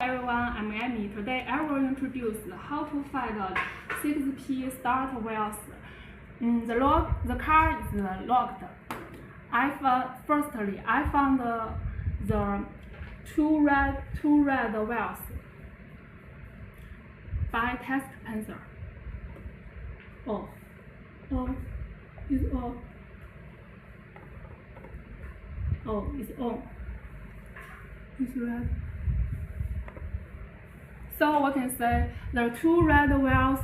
Everyone, I'm Amy. Today I will introduce how to find 6P start wheels. The car is locked. Firstly, I found the two red wheels by test pencil. It's off. It's on. It's red. So we can say the two red wheels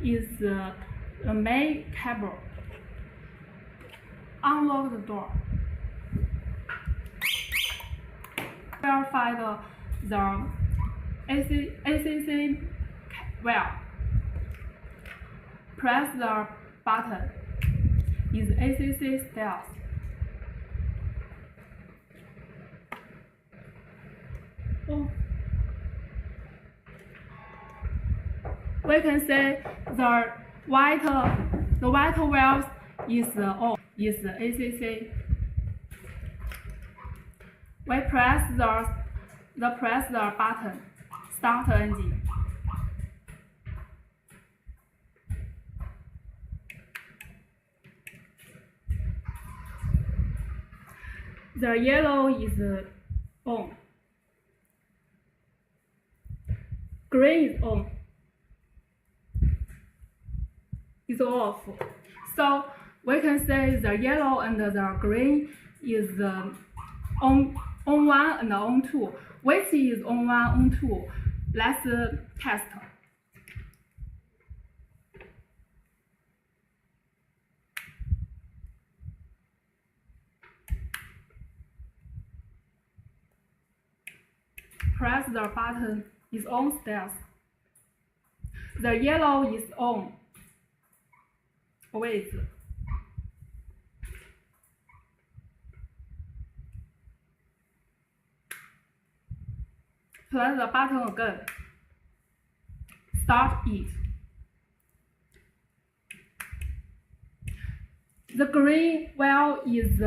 is the main cable. Unlock the door. Verify the ACC wheel. Press the button. Is ACC stealth. We can say the white wheels is on, is ACC. We press the button, start engine. The yellow is on. Green is on. Is off. So we can say the yellow and the green is on 1 and on 2. Which is on 1, on 2? Let's test. Press the button. Is on stealth. The yellow is on. Wait. Press the button again. Start it. The green wheel is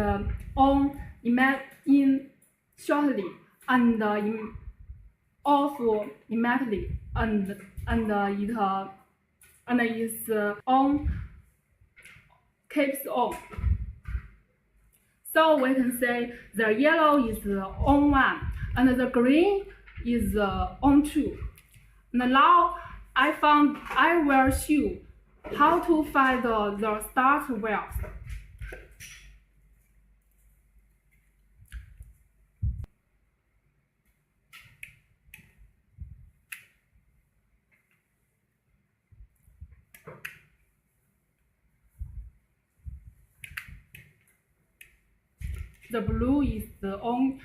on in shortly and off immediately and is on. Keeps on. So we can say the yellow is on 1 and the green is on 2. And now I will show how to find the start wheels. The blue is on